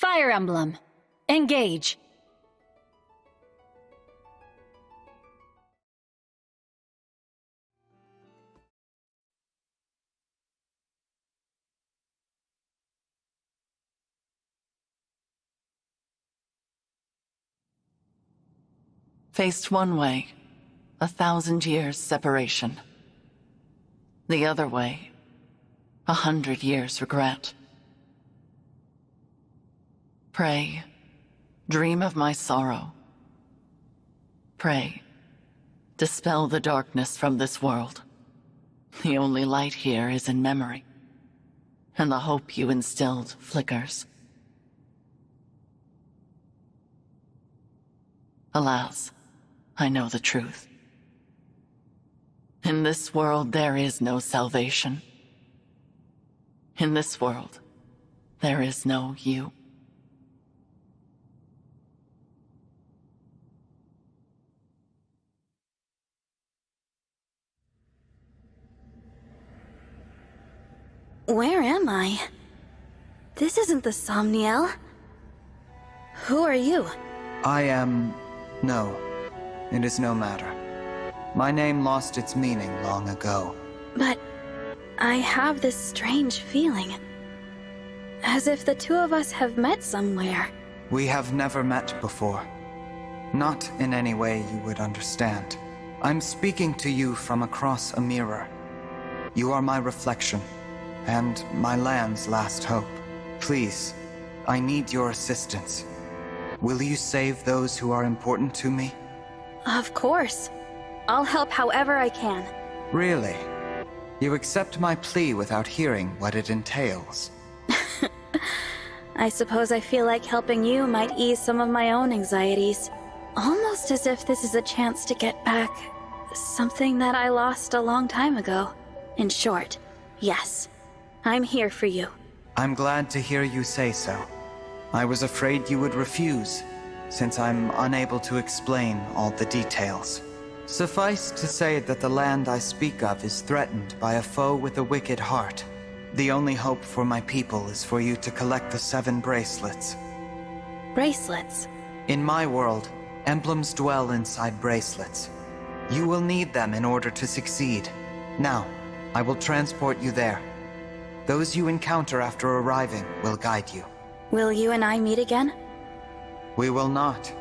Fire Emblem. Engage. Faced one way, 1,000 years separation. The other way, 100 years regret. Pray, dream of my sorrow. Pray, dispel the darkness from this world. The only light here is in memory, and the hope you instilled flickers. Alas, I know the truth. In this world, there is no salvation. In this world, there is no you. Where am I? This isn't the Somniel. Who are you? I am... no. It is no matter. My name lost its meaning long ago. But I have this strange feeling. As if the two of us have met somewhere. We have never met before. Not in any way you would understand. I'm speaking to you from across a mirror. You are my reflection, and my land's last hope. Please, I need your assistance. Will you save those who are important to me? Of course. I'll help however I can. Really? You accept my plea without hearing what it entails? I suppose I feel like helping you might ease some of my own anxieties. Almost as if this is a chance to get back something that I lost a long time ago. In short, yes. I'm here for you. I'm glad to hear you say so. I was afraid you would refuse, since I'm unable to explain all the details. Suffice to say that the land I speak of is threatened by a foe with a wicked heart. The only hope for my people is for you to collect the 7 bracelets. Bracelets? In my world, emblems dwell inside bracelets. You will need them in order to succeed. Now, I will transport you there. Those you encounter after arriving will guide you. Will you and I meet again? We will not.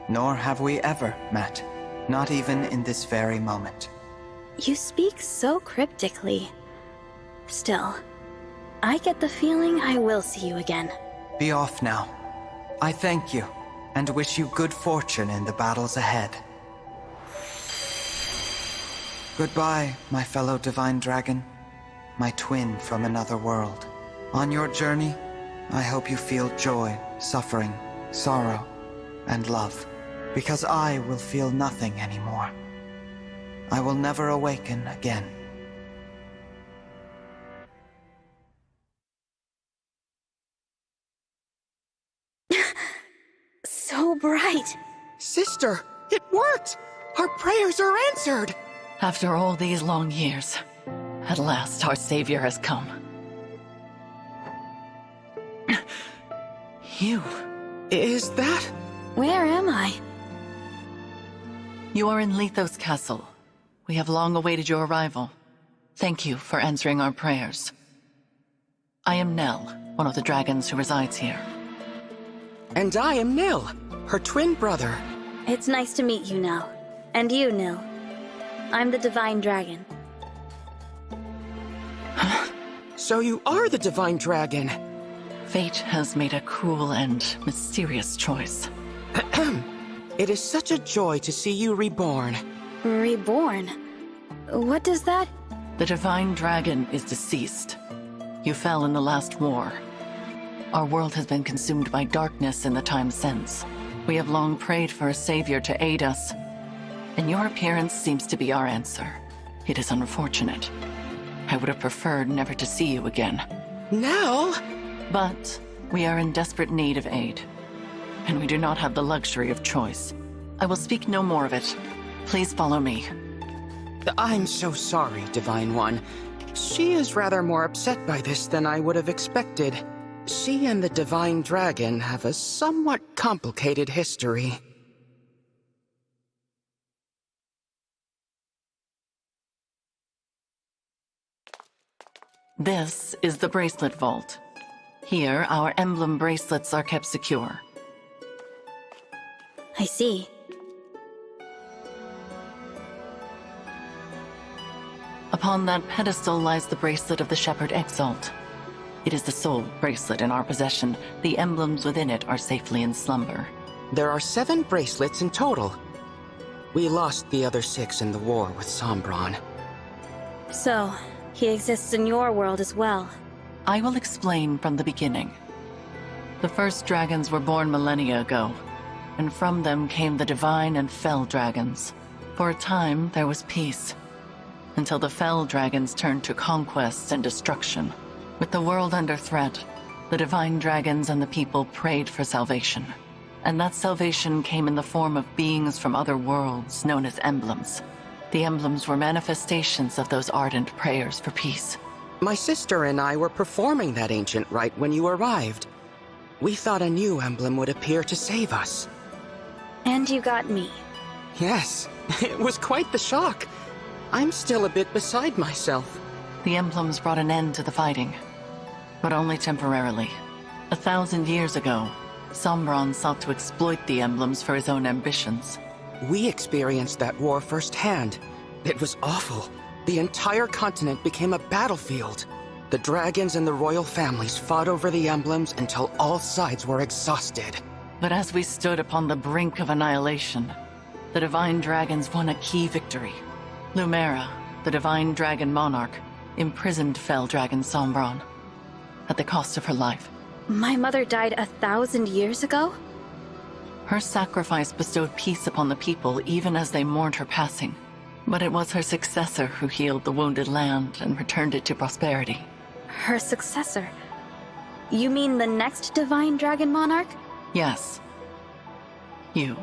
Nor have we ever met. Not even in this very moment. You speak so cryptically. Still, I get the feeling I will see you again. Be off now. I thank you, and wish you good fortune in the battles ahead. Goodbye, my fellow divine dragon. My twin from another world. On your journey, I hope you feel joy, suffering, sorrow, and love. Because I will feel nothing anymore. I will never awaken again. So bright. Sister, it worked! Our prayers are answered! After all these long years, at last our savior has come. You. Is that? Where am I? You are in Lethos Castle. We have long awaited your arrival. Thank you for answering our prayers. I am Nell, one of the dragons who resides here. And I am Nil, her twin brother. It's nice to meet you, Nell. And you, Nil. I'm the Divine Dragon. So you are the Divine Dragon. Fate has made a cruel and mysterious choice. It is such a joy to see you reborn. Reborn? What does that... The Divine Dragon is deceased. You fell in the last war. Our world has been consumed by darkness in the time since. We have long prayed for a savior to aid us, and your appearance seems to be our answer. It is unfortunate. I would have preferred never to see you again. Nell? But we are in desperate need of aid, and we do not have the luxury of choice. I will speak no more of it. Please follow me. I'm so sorry, Divine One. She is rather more upset by this than I would have expected. She and the Divine Dragon have a somewhat complicated history. This is the Bracelet Vault. Here, our emblem bracelets are kept secure. I see. Upon that pedestal lies the bracelet of the Shepherd Exalt. It is the sole bracelet in our possession. The emblems within it are safely in slumber. There are 7 bracelets in total. We lost the other 6 in the war with Sombron. So, he exists in your world as well. I will explain from the beginning. The first dragons were born millennia ago, and from them came the divine and fell dragons. For a time, there was peace, until the fell dragons turned to conquest and destruction. With the world under threat, the divine dragons and the people prayed for salvation. And that salvation came in the form of beings from other worlds known as emblems. The emblems were manifestations of those ardent prayers for peace. My sister and I were performing that ancient rite when you arrived. We thought a new emblem would appear to save us. And you got me. Yes, it was quite the shock. I'm still a bit beside myself. The emblems brought an end to the fighting, but only temporarily. 1,000 years ago, Sombron sought to exploit the emblems for his own ambitions. We experienced that war firsthand. It was awful. The entire continent became a battlefield. The dragons and the royal families fought over the emblems until all sides were exhausted. But as we stood upon the brink of annihilation, the divine dragons won a key victory. Lumera, the divine dragon monarch, imprisoned fell dragon Sombron at the cost of her life. My mother died 1,000 years ago? Her sacrifice bestowed peace upon the people even as they mourned her passing. But it was her successor who healed the wounded land and returned it to prosperity. Her successor? You mean the next divine dragon monarch? Yes. You.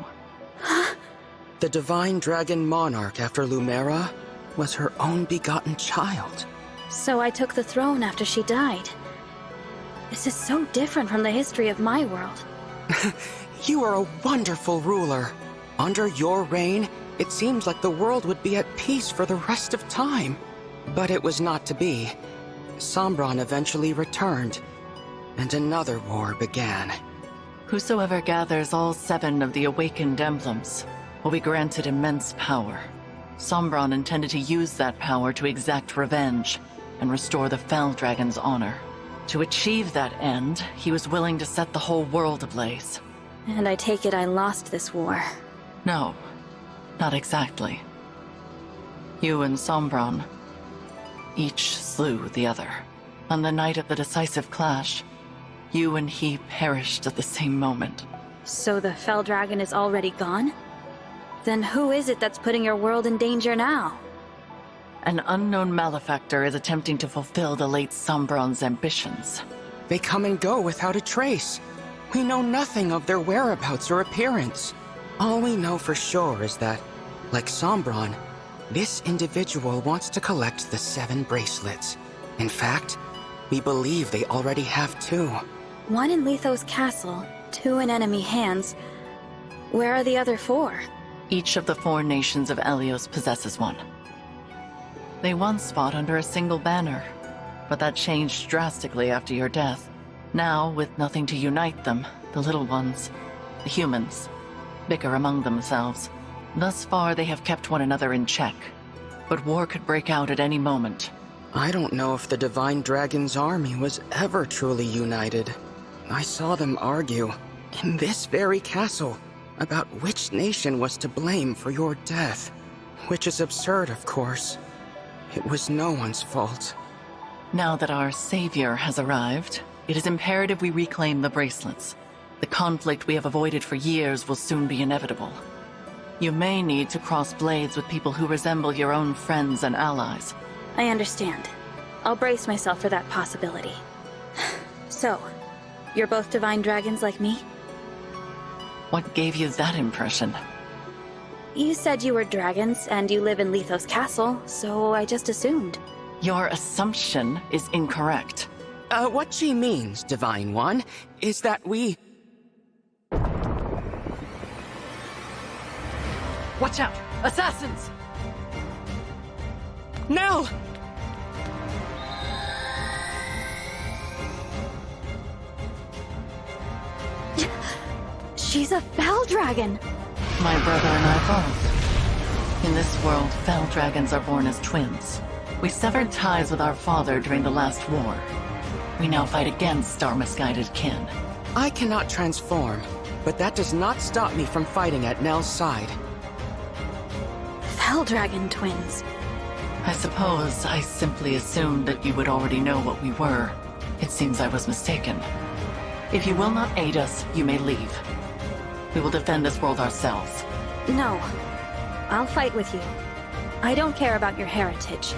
The divine dragon monarch after Lumera was her own begotten child. So I took the throne after she died. This is so different from the history of my world. You are a wonderful ruler. Under your reign, it seems like the world would be at peace for the rest of time. But it was not to be. Sombron eventually returned, and another war began. Whosoever gathers all 7 of the awakened emblems will be granted immense power. Sombron intended to use that power to exact revenge and restore the fell dragon's honor. To achieve that end, he was willing to set the whole world ablaze. And I take it I lost this war. No, not exactly. You and Sombron each slew the other. On the night of the decisive clash, you and he perished at the same moment. So the fell dragon is already gone? Then who is it that's putting your world in danger now? An unknown malefactor is attempting to fulfill the late Sombron's ambitions. They come and go without a trace. We know nothing of their whereabouts or appearance. All we know for sure is that, like Sombron, this individual wants to collect the 7 bracelets. In fact, we believe they already have 2. 1 in Lithos Castle, 2 in enemy hands. Where are the other 4? Each of the 4 nations of Elyos possesses one. They once fought under a single banner, but that changed drastically after your death. Now, with nothing to unite them, the little ones, the humans, bicker among themselves. Thus far, they have kept one another in check, but war could break out at any moment. I don't know if the Divine Dragon's army was ever truly united. I saw them argue, in this very castle, about which nation was to blame for your death. Which is absurd, of course. It was no one's fault. Now that our savior has arrived, it is imperative we reclaim the bracelets. The conflict we have avoided for years will soon be inevitable. You may need to cross blades with people who resemble your own friends and allies. I understand. I'll brace myself for that possibility. So, you're both divine dragons like me? What gave you that impression? You said you were dragons, and you live in Lithos Castle, so I just assumed. Your assumption is incorrect. What she means, Divine One, is that we... Watch out! Assassins! Nell! She's a Fell Dragon! My brother and I both. In this world, Fell Dragons are born as twins. We severed ties with our father during the last war. We now fight against our misguided kin. I cannot transform, but that does not stop me from fighting at Nell's side. Fell Dragon twins. I suppose I simply assumed that you would already know what we were. It seems I was mistaken. If you will not aid us, you may leave. We will defend this world ourselves. No. I'll fight with you. I don't care about your heritage.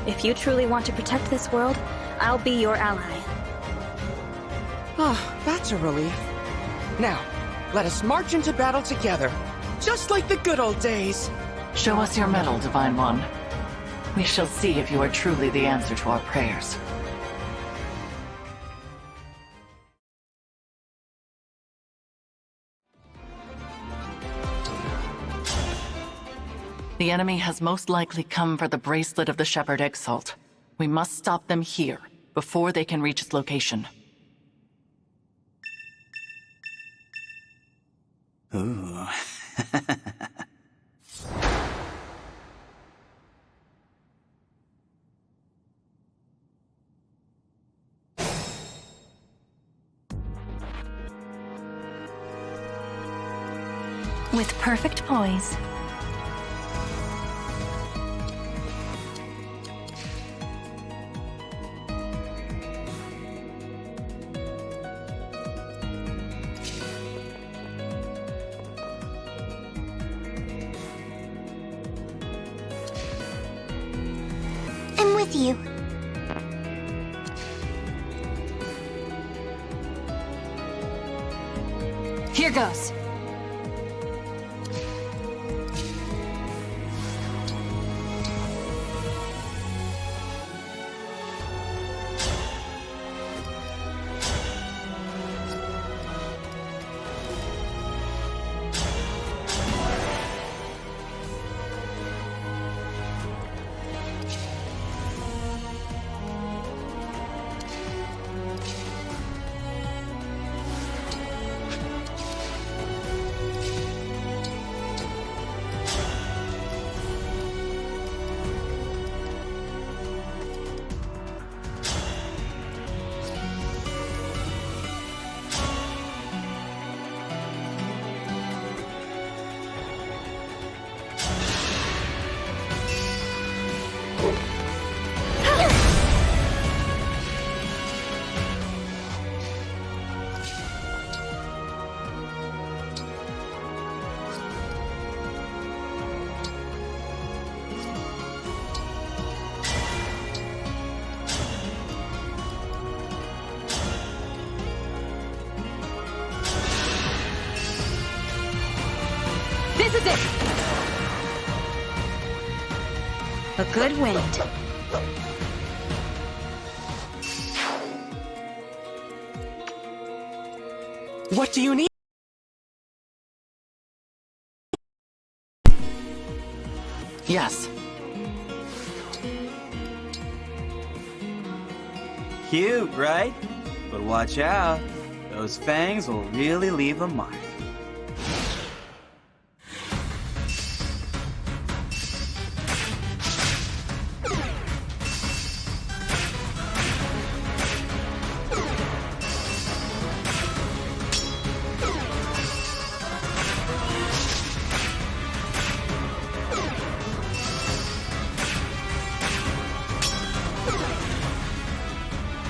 If you truly want to protect this world, I'll be your ally. Oh, that's a relief. Now, let us march into battle together, just like the good old days. Show us your medal, Divine One. We shall see if you are truly the answer to our prayers. The enemy has most likely come for the bracelet of the Shepherd Exalt. We must stop them here, before they can reach its location. Ooh. With perfect poise. I'm with you. Here goes. This is it! A good wind. What do you need? Yes. Cute, right? But watch out. Those fangs will really leave a mark.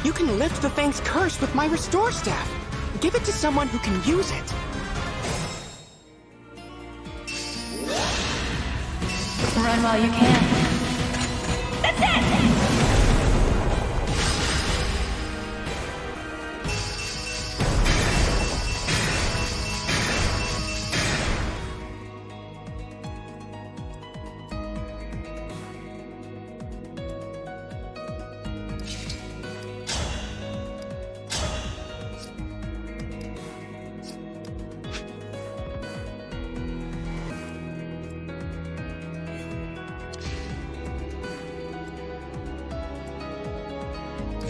You can lift the Fang's curse with my Restore Staff. Give it to someone who can use it. Run while you can.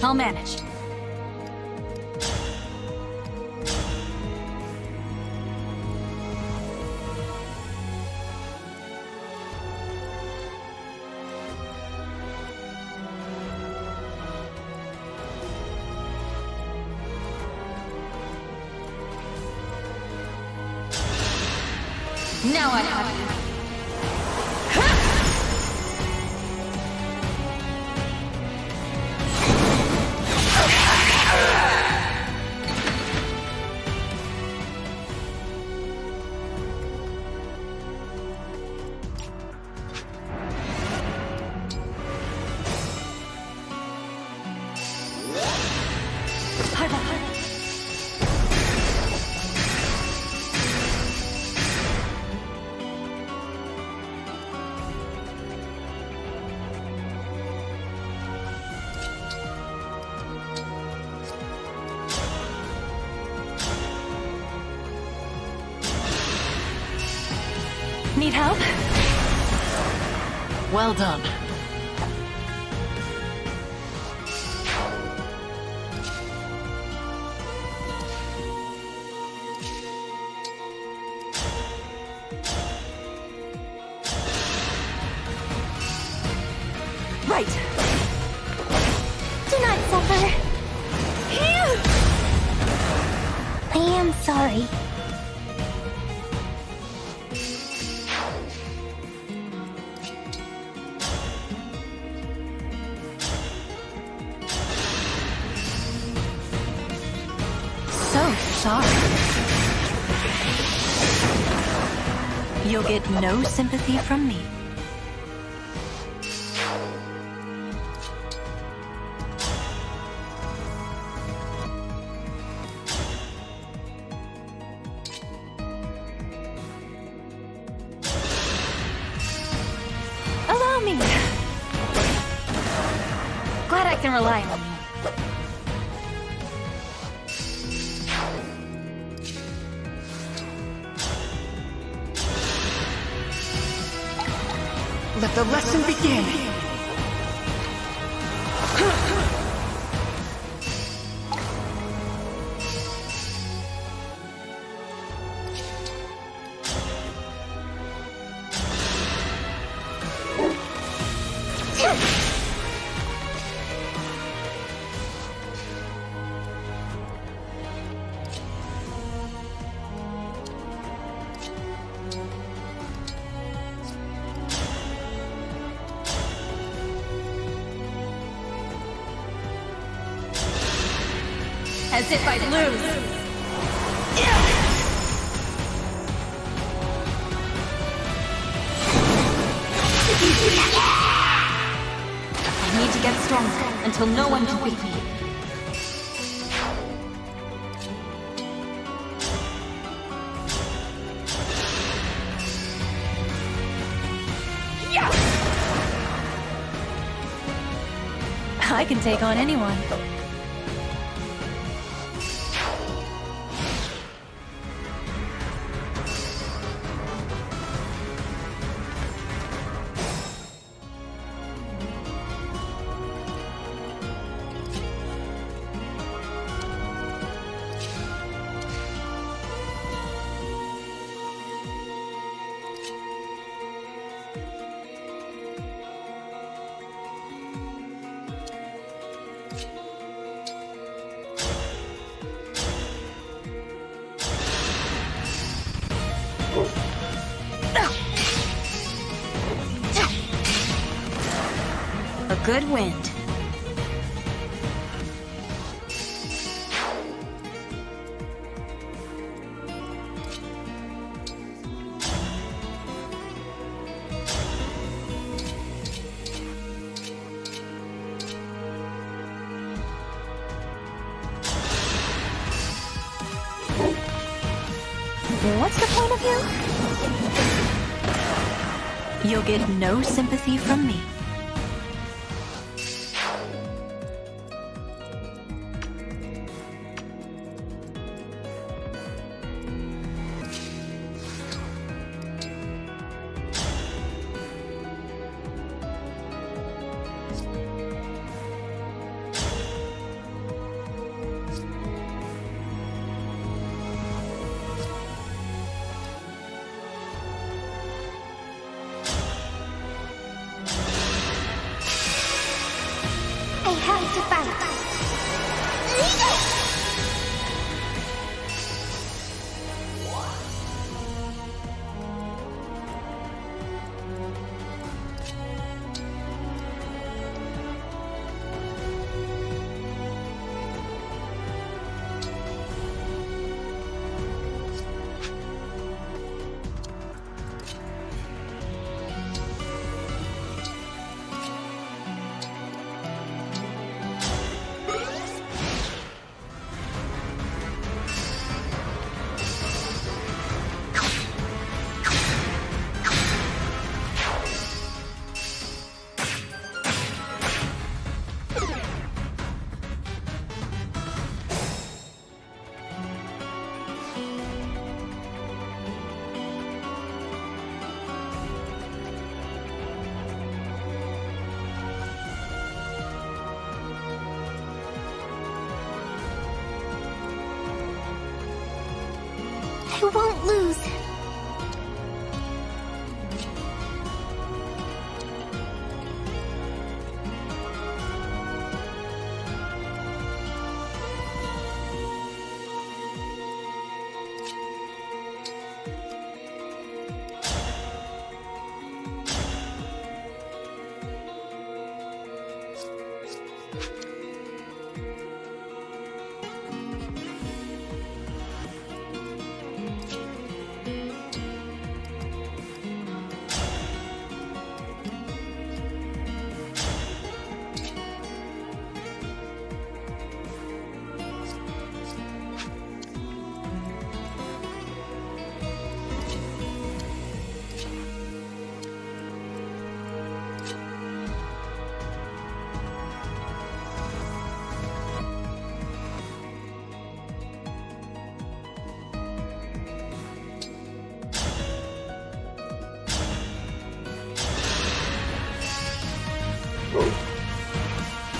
I'll manage. Now I have you. Need help? Well done. Right. Do not suffer. I am sorry. So sorry. You'll get no sympathy from me. Allow me. Glad I can rely on you. Let the lesson begin! As if I'd lose. I need to get stronger until no one can beat me. I can take on anyone. A good wind. What's the point of you? You'll get no sympathy from me. I won't lose.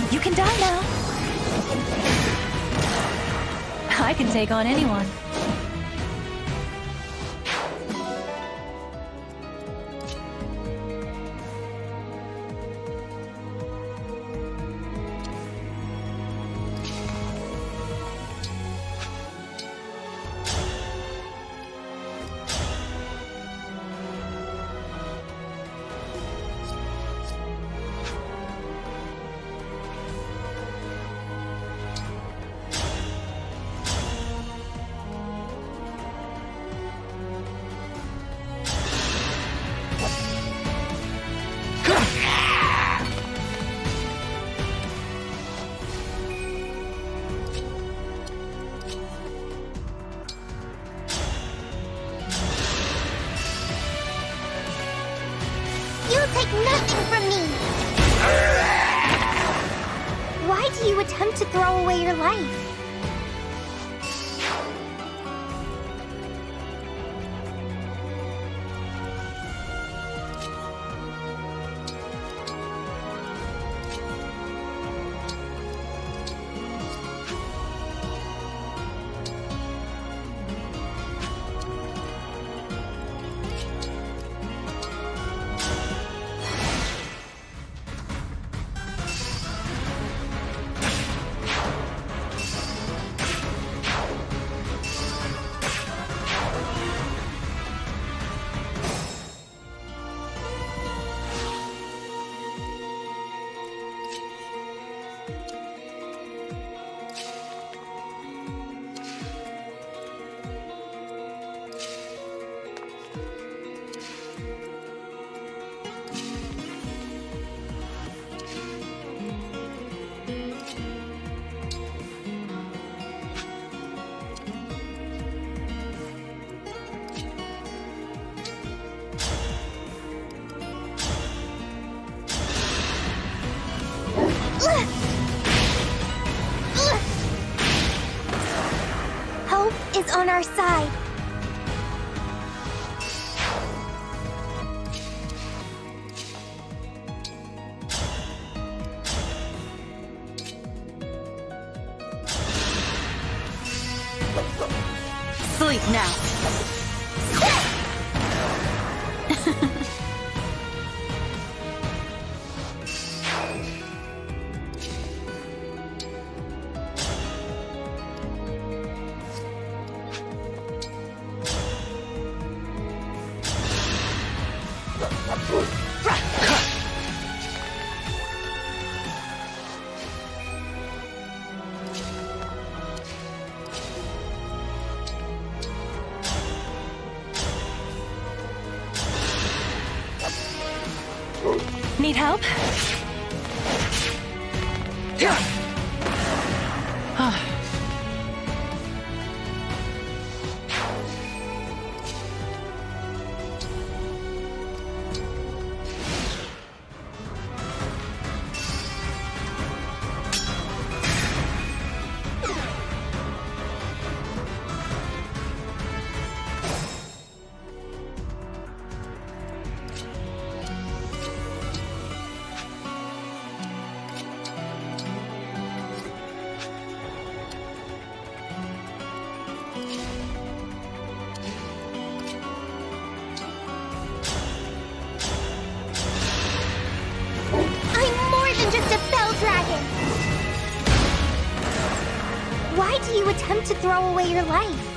You can die now. I can take on anyone. You'll take nothing from me! Why do you attempt to throw away your life? Hope is on our side. Sleep now. Need help? attempt to throw away your life?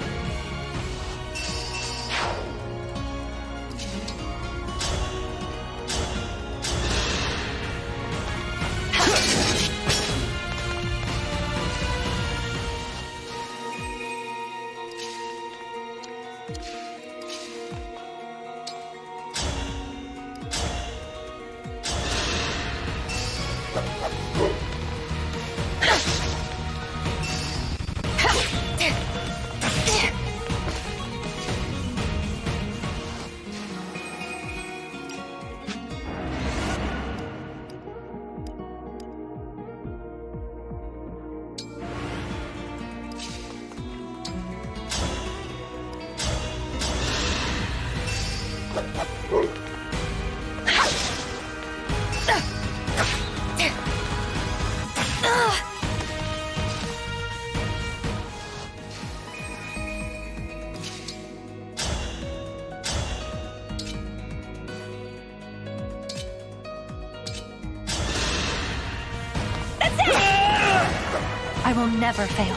I will never fail.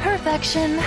Perfection.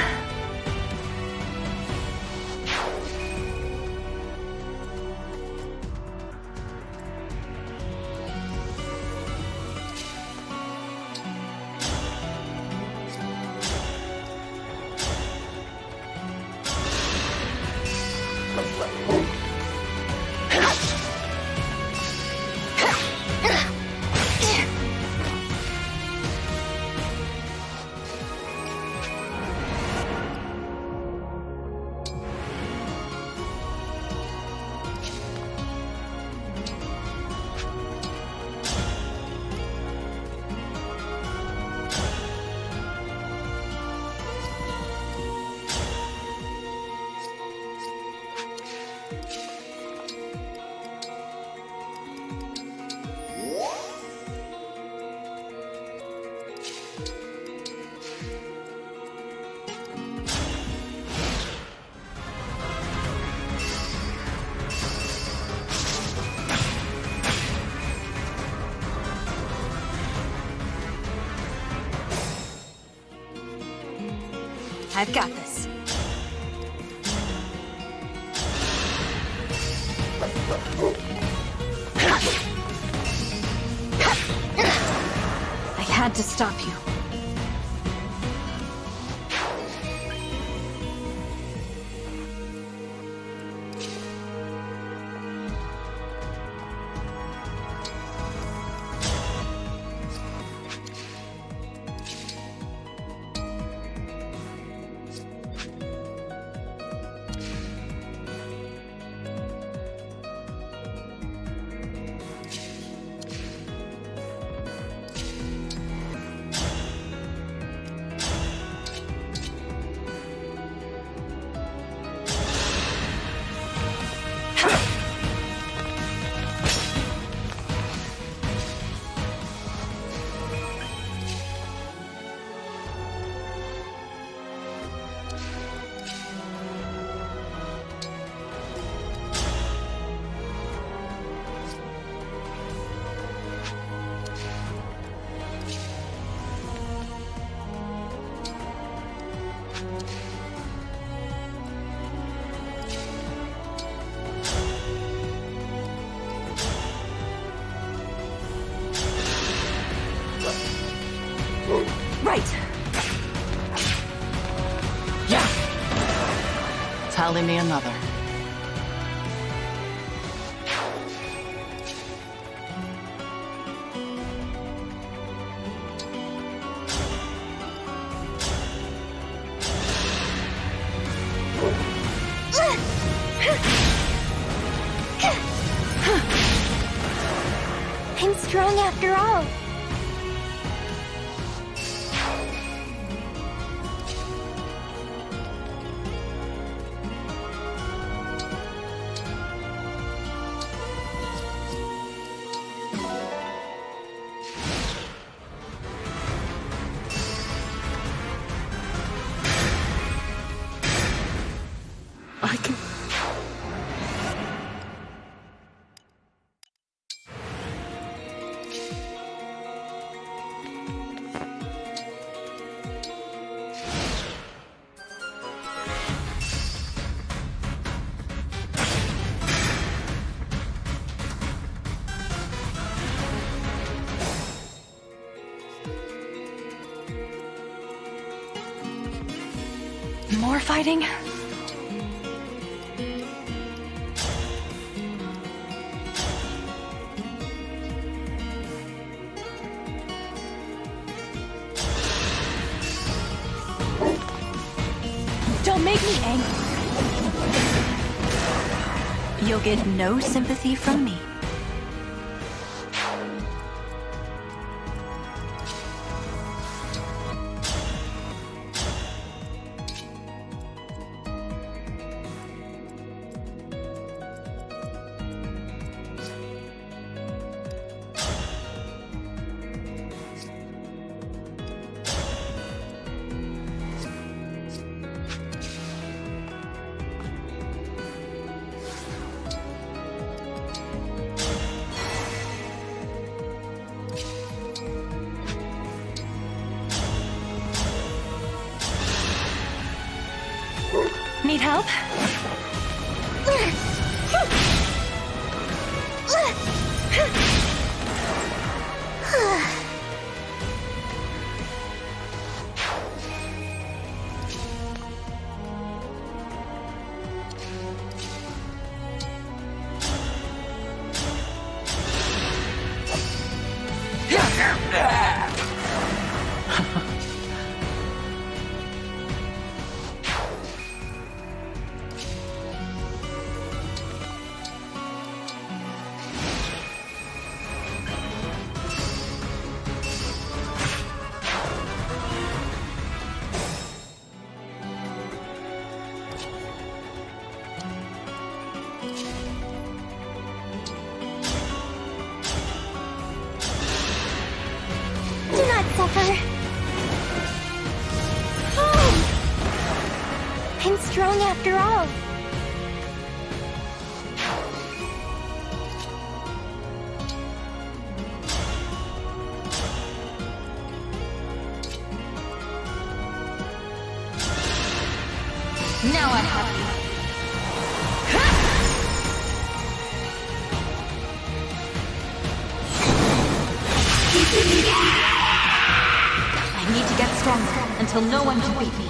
I've got this. I had to stop you. Right. Tally me another. I'm strong after all. I can... More fighting? Don't make me angry. You'll get no sympathy from me. Need help? Do not suffer. Oh! I'm strong after all. Now I have you. I need to get stronger until no one can beat me.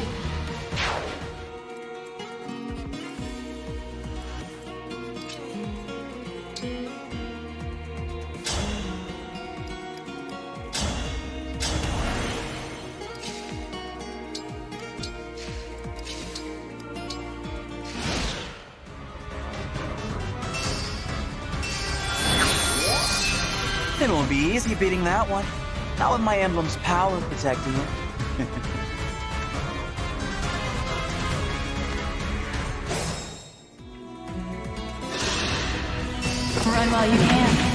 It won't be easy beating that one. Not with my emblem's power protecting it. Run while you can.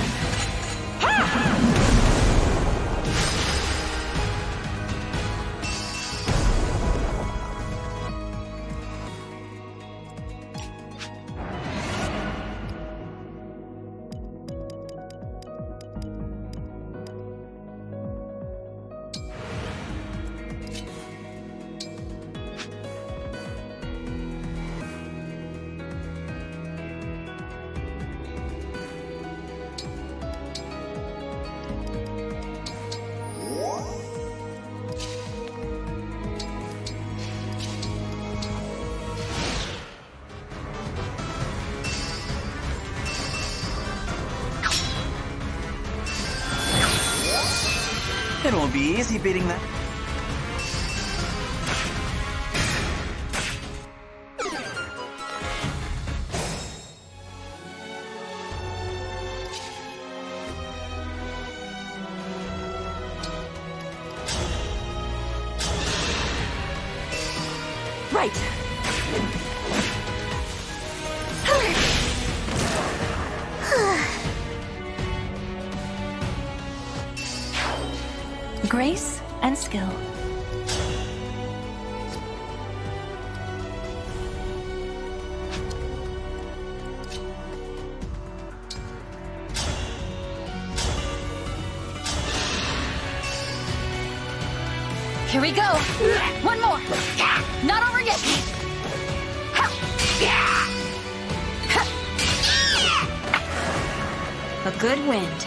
It won't be easy beating that. right. Grace and skill. Here we go. One more. Not over yet. A good wind.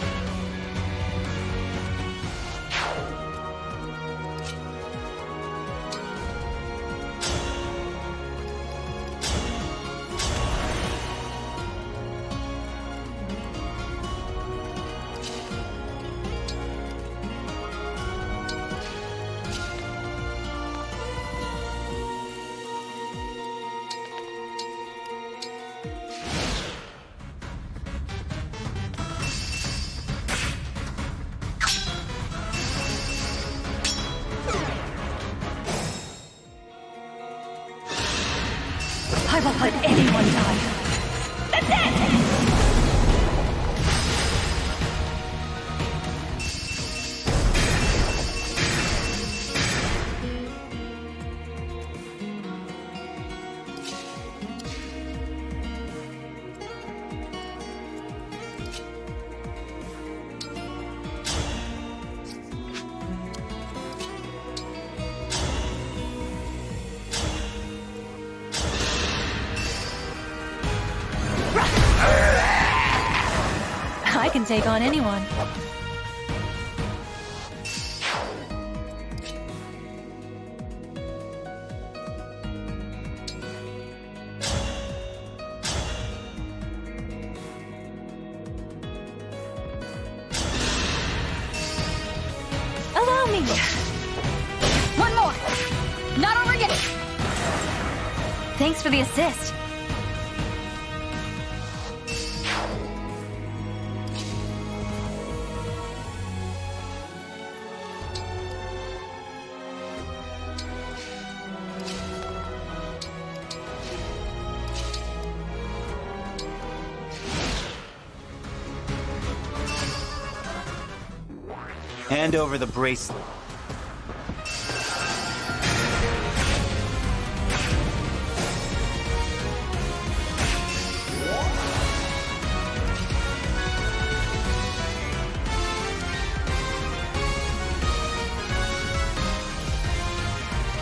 I won't let anyone die. That's it! I can take on anyone. Allow me. One more. Not over yet. Thanks for the assist. Hand over the bracelet.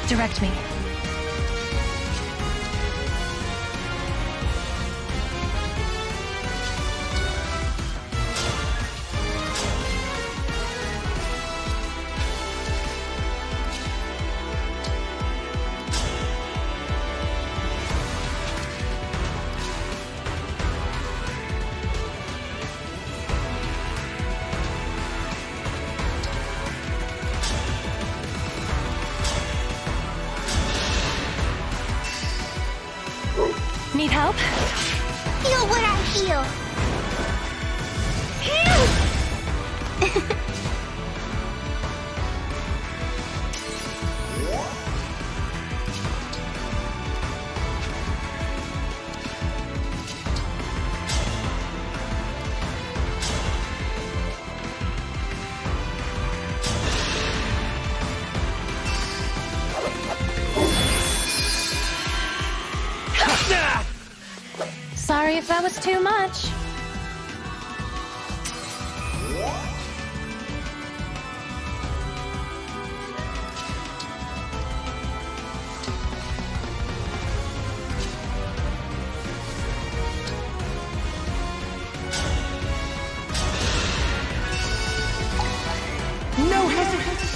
Direct me. Need help? Feel what I feel. Sorry if that was too much. No hesitation.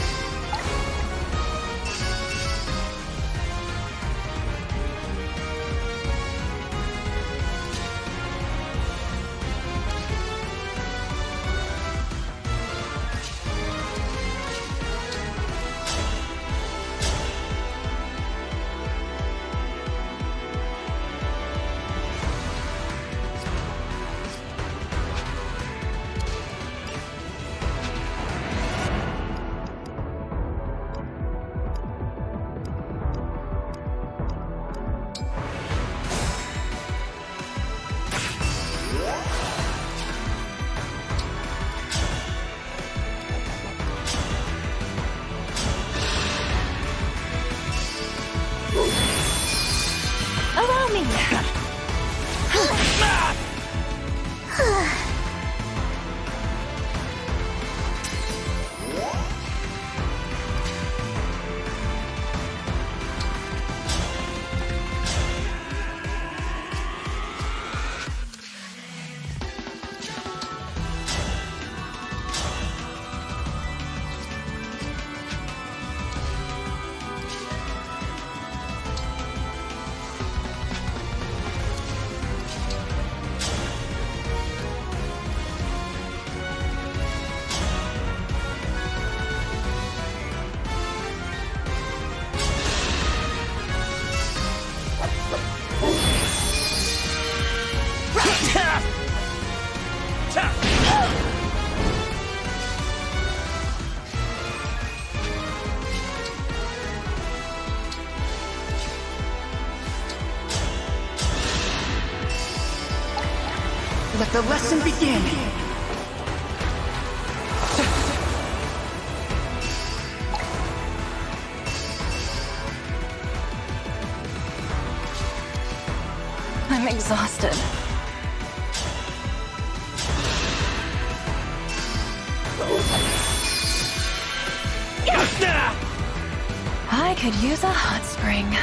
the lesson begin! I'm exhausted. I could use a hot spring.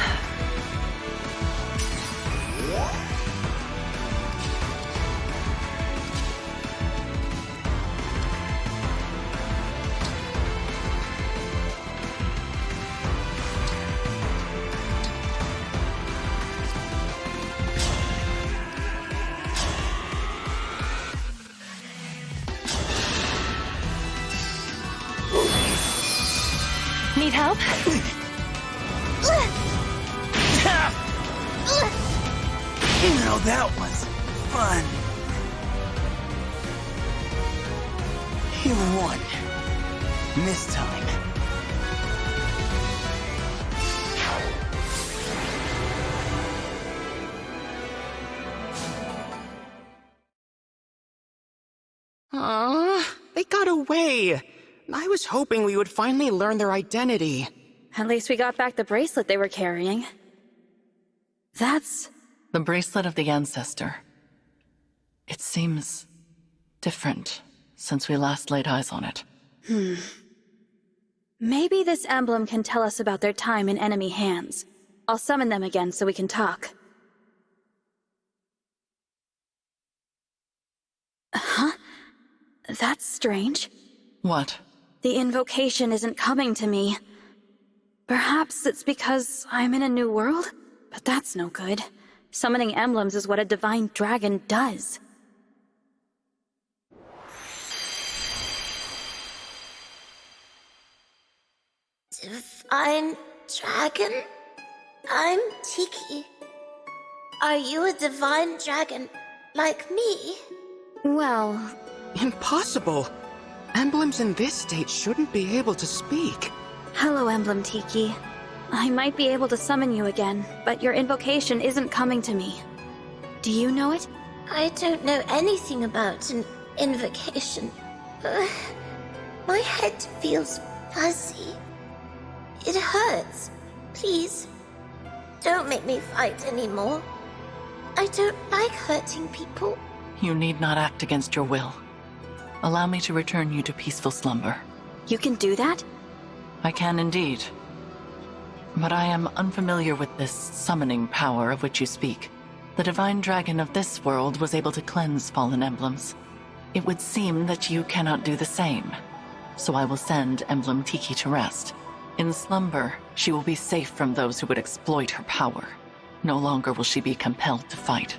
Need help? Now that was fun. You won. This time. They got away. I was hoping we would finally learn their identity. At least we got back the bracelet they were carrying. That's... The bracelet of the ancestor. It seems different since we last laid eyes on it. Maybe this emblem can tell us about their time in enemy hands. I'll summon them again so we can talk. Huh? That's strange. What? The invocation isn't coming to me. Perhaps it's because I'm in a new world? But that's no good. Summoning emblems is what a divine dragon does. Divine dragon? I'm Tiki. Are you a divine dragon like me? Well... Impossible! Emblems in this state shouldn't be able to speak. Hello, Emblem Tiki. I might be able to summon you again, but your invocation isn't coming to me. Do you know it? I don't know anything about an invocation. My head feels fuzzy. It hurts. Please, don't make me fight anymore. I don't like hurting people. You need not act against your will. Allow me to return you to peaceful slumber. You can do that? I can indeed. But I am unfamiliar with this summoning power of which you speak. The divine dragon of this world was able to cleanse fallen emblems. It would seem that you cannot do the same. So I will send Emblem Tiki to rest. In slumber, she will be safe from those who would exploit her power. No longer will she be compelled to fight.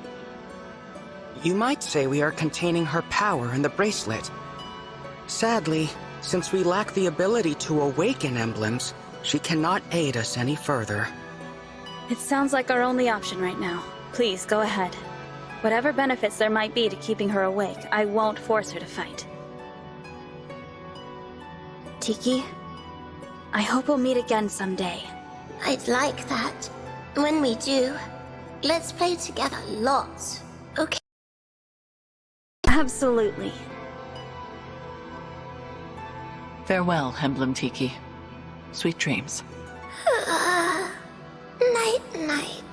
You might say we are containing her power in the bracelet. Sadly, since we lack the ability to awaken emblems, she cannot aid us any further. It sounds like our only option right now. Please, go ahead. Whatever benefits there might be to keeping her awake, I won't force her to fight. Tiki, I hope we'll meet again someday. I'd like that. When we do, let's play together lots, okay? Absolutely. Farewell, Emblem Tiki. Sweet dreams. Night-night.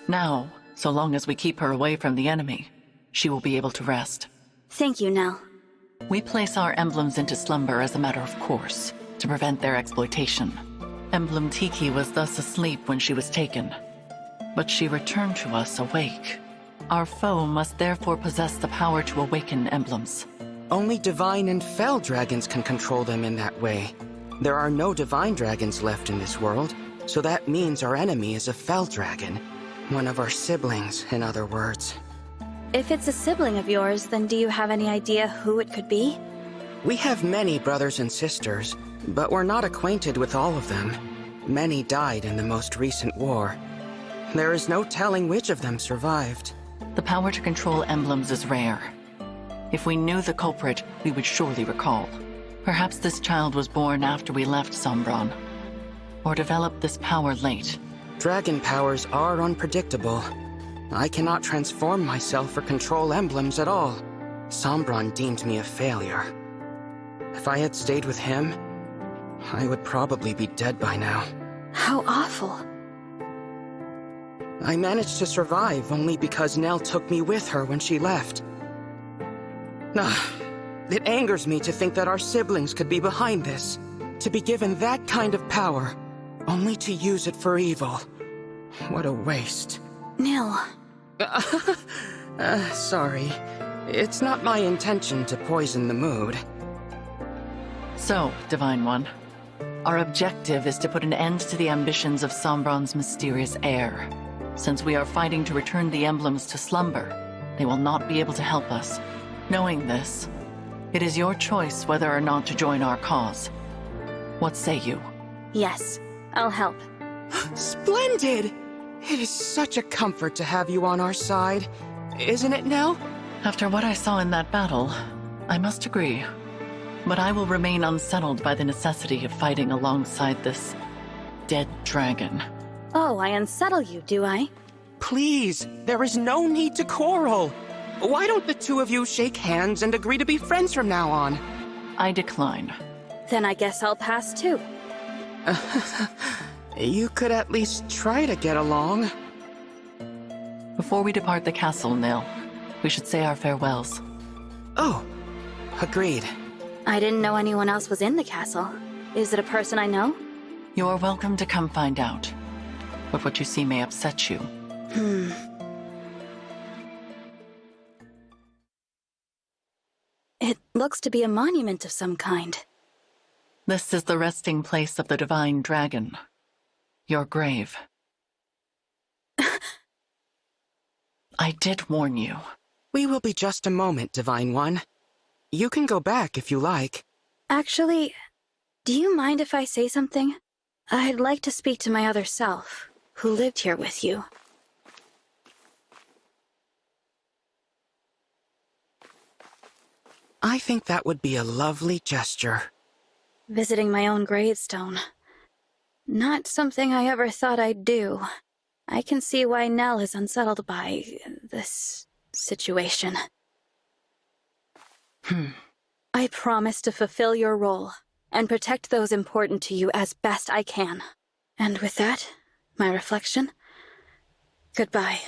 Now, so long as we keep her away from the enemy, she will be able to rest. Thank you, Nell. We place our emblems into slumber as a matter of course, to prevent their exploitation. Emblem Tiki was thus asleep when she was taken, but she returned to us awake. Our foe must therefore possess the power to awaken emblems. Only divine and fell dragons can control them in that way. There are no divine dragons left in this world, so that means our enemy is a fell dragon. One of our siblings, in other words. If it's a sibling of yours, then do you have any idea who it could be? We have many brothers and sisters, but we're not acquainted with all of them. Many died in the most recent war. There is no telling which of them survived. The power to control emblems is rare. If we knew the culprit, we would surely recall. Perhaps this child was born after we left Sombron. or develop this power late. Dragon powers are unpredictable. I cannot transform myself or control emblems at all. Sombron deemed me a failure. If I had stayed with him, I would probably be dead by now. How awful. I managed to survive only because Nell took me with her when she left. It angers me to think that our siblings could be behind this. To be given that kind of power, only to use it for evil. What a waste. Nil. Sorry. It's not my intention to poison the mood. So, Divine One, our objective is to put an end to the ambitions of Sombron's mysterious heir. Since we are fighting to return the emblems to slumber, they will not be able to help us. Knowing this, it is your choice whether or not to join our cause. What say you? Yes, I'll help. Splendid! It is such a comfort to have you on our side. Isn't it, Nell? After what I saw in that battle, I must agree. But I will remain unsettled by the necessity of fighting alongside this dead dragon. Oh, I unsettle you, do I? Please, there is no need to quarrel. Why don't the two of you shake hands and agree to be friends from now on? I decline. Then I guess I'll pass too. You could at least try to get along. Before we depart the castle, Nil, we should say our farewells. Oh, agreed. I didn't know anyone else was in the castle. Is it a person I know? You are welcome to come find out. But what you see may upset you. It looks to be a monument of some kind. This is the resting place of the Divine Dragon. Your grave. I did warn you. We will be just a moment, Divine One. You can go back if you like. Actually, do you mind if I say something? I'd like to speak to my other self, who lived here with you. I think that would be a lovely gesture. Visiting my own gravestone. Not something I ever thought I'd do. I can see why Nell is unsettled by this situation. I promise to fulfill your role and protect those important to you as best I can. And with that, my reflection, goodbye.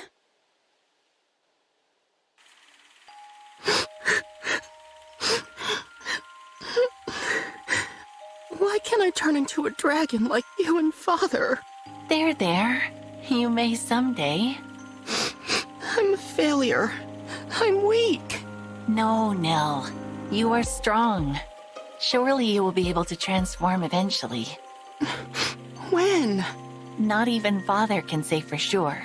Why can't I turn into a dragon like you and Father? There. You may someday. I'm a failure. I'm weak. No, Nell. You are strong. Surely you will be able to transform eventually. When? Not even Father can say for sure.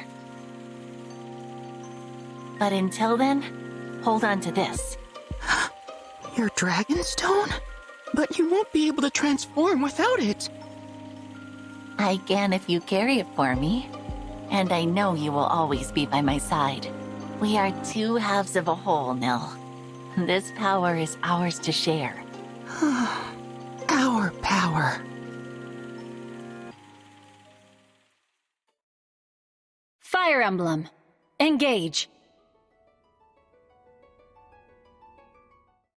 But until then, hold on to this. Your Dragonstone? But you won't be able to transform without it. I can if you carry it for me. And I know you will always be by my side. We are two halves of a whole, Nell. This power is ours to share. Our power. Fire Emblem. Engage.